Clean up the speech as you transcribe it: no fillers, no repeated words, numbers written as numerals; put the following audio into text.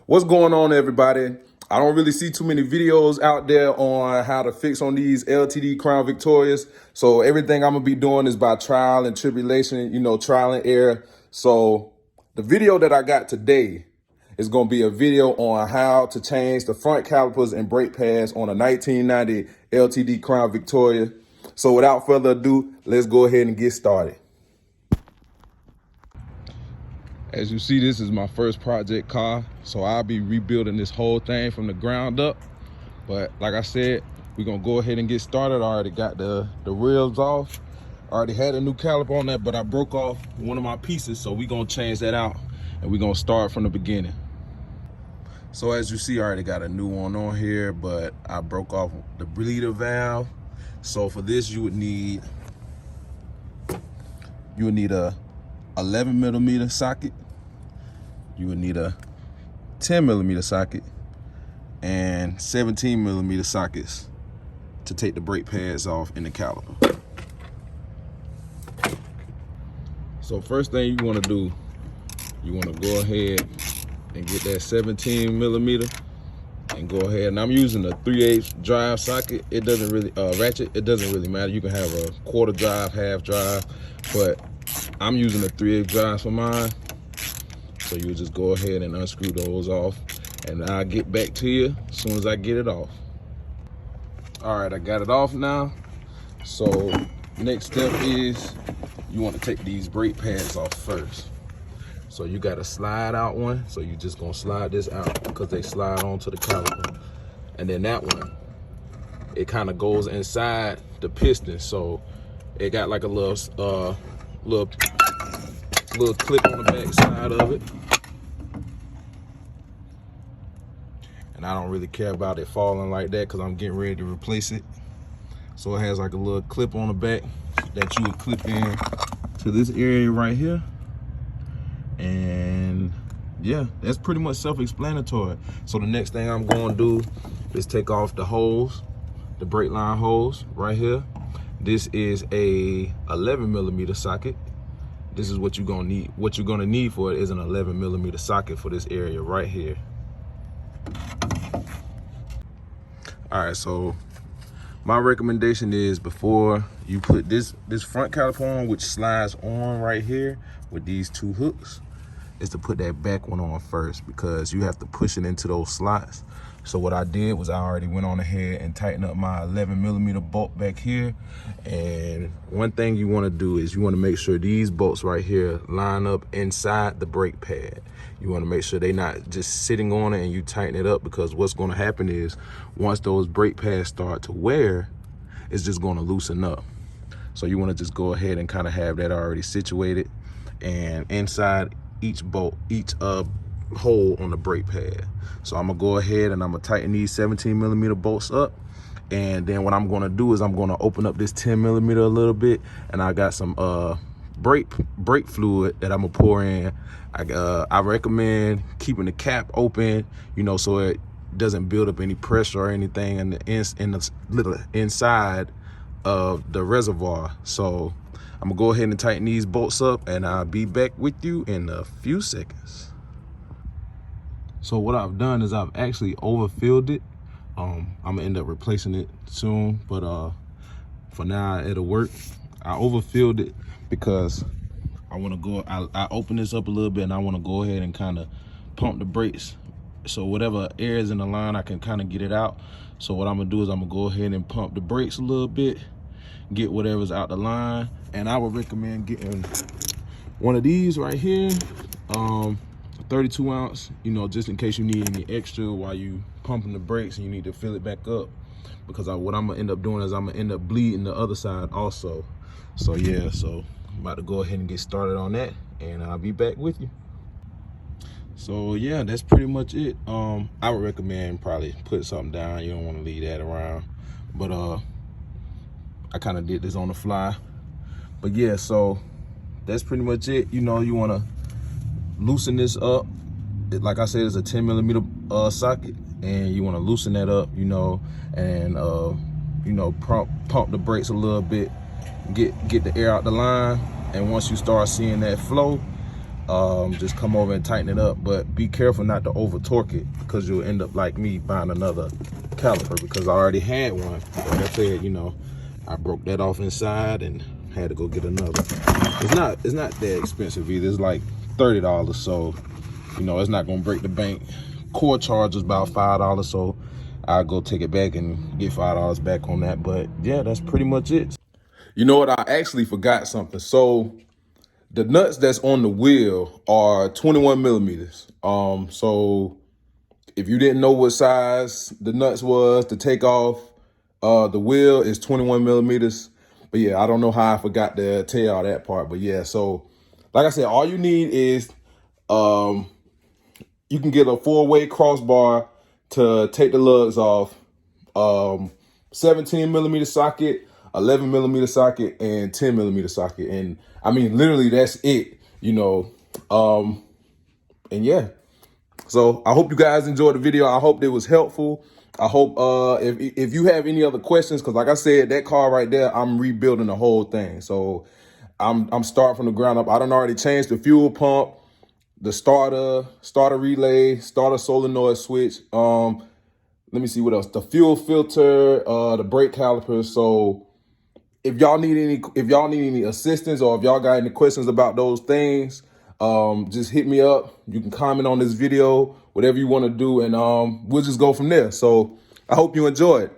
What's going on, everybody? I don't really see too many videos out there on how to fix on these LTD Crown Victorias. So everything I'm gonna be doing is by trial and tribulation, trial and error. So the video that I got today is gonna be a video on how to change the front calipers and brake pads on a 1990 LTD Crown Victoria. So without further ado, let's go ahead and get started. As you see, this is my first project car, so I'll be rebuilding this whole thing from the ground up. But like I said, we're gonna go ahead and get started. I already got the ribs off. I already had a new caliper on that, but I broke off one of my pieces, so we're gonna change that out and we're gonna start from the beginning. So as you see, I already got a new one on here, but I broke off the bleeder valve. So for this, you would need a 11mm socket. You would need a 10mm socket and 17mm sockets to take the brake pads off in the caliper. So first thing you want to do, you want to go ahead and get that 17mm and go ahead, and I'm using a 3/8 drive socket. It doesn't really ratchet, it doesn't really matter. You can have a quarter drive, half drive, but I'm using a 3/8 drive for mine. So you just go ahead and unscrew those off, and I'll get back to you as soon as I get it off. All right, I got it off now. So next step is you want to take these brake pads off first. So you got to slide out one. So you just gonna slide this out because they slide onto the caliper. And then that one, it kind of goes inside the piston. So it got like a little clip on the back side of it. And I don't really care about it falling like that because I'm getting ready to replace it. So it has like a little clip on the back that you would clip in to this area right here. And yeah, that's pretty much self-explanatory. So the next thing I'm going to do is take off the hose, the brake line hose right here. This is a 11mm socket. This is what you're gonna need. What you're gonna need for it is an 11mm socket for this area right here. All right, so my recommendation is before you put this front caliper on, which slides on right here with these two hooks, is to put that back one on first because you have to push it into those slots. So what I did was I already went on ahead and tightened up my 11mm bolt back here. And one thing you want to do is you want to make sure these bolts right here line up inside the brake pad. You want to make sure they're not just sitting on it and you tighten it up, because what's going to happen is once those brake pads start to wear, it's just going to loosen up. So you want to just go ahead and kind of have that already situated, and inside each bolt, each hole on the brake pad. So I'm gonna go ahead and I'm gonna tighten these 17mm bolts up, and then what I'm gonna do is I'm gonna open up this 10mm a little bit, and I got some brake fluid that I'm gonna pour in. I recommend keeping the cap open, so it doesn't build up any pressure or anything in the little inside of the reservoir. So I'm gonna go ahead and tighten these bolts up, and I'll be back with you in a few seconds. So what I've done is I've actually overfilled it. I'm gonna end up replacing it soon, but for now it'll work. I overfilled it because I want to go. I open this up a little bit, and I want to go ahead and kind of pump the brakes. So whatever air is in the line, I can kind of get it out. So what I'm gonna do is I'm gonna go ahead and pump the brakes a little bit, get whatever's out the line, and I would recommend getting one of these right here. 32 ounce, just in case you need any extra while you pumping the brakes and you need to fill it back up, because what I'm gonna end up doing is I'm gonna end up bleeding the other side also. So yeah, so I'm about to go ahead and get started on that, and I'll be back with you. So yeah, that's pretty much it. I would recommend probably put something down. You don't want to leave that around, but I kind of did this on the fly. But yeah, so that's pretty much it. You want to loosen this up. Like I said, it's a 10mm socket, and you want to loosen that up, and pump the brakes a little bit, get the air out the line. And once you start seeing that flow, just come over and tighten it up. But be careful not to over torque it, because you'll end up like me buying another caliper, because I already had one. Like I said, you know, I broke that off inside and had to go get another. It's not that expensive either. It's like $30, so you know, it's not gonna break the bank. Core charge is about $5, so I'll go take it back and get $5 back on that. But yeah, that's pretty much it. You know what, I actually forgot something. So the nuts that's on the wheel are 21 millimeters. So if you didn't know what size the nuts was to take off the wheel, is 21 millimeters. But yeah, I don't know how I forgot to tell y'all that part. But yeah, so like I said, all you need is you can get a 4-way crossbar to take the lugs off. 17 millimeter socket, 11 millimeter socket, and 10 millimeter socket. And I mean, literally that's it, you know. And yeah, so I hope you guys enjoyed the video. I hope it was helpful. I hope if you have any other questions, because like I said, that car right there, I'm rebuilding the whole thing. So I'm starting from the ground up. I done already changed the fuel pump, the starter relay, starter solenoid switch. Let me see what else. The fuel filter, the brake calipers. So if y'all need any assistance, or if y'all got any questions about those things, just hit me up. You can comment on this video, whatever you want to do, and we'll just go from there. So I hope you enjoyed.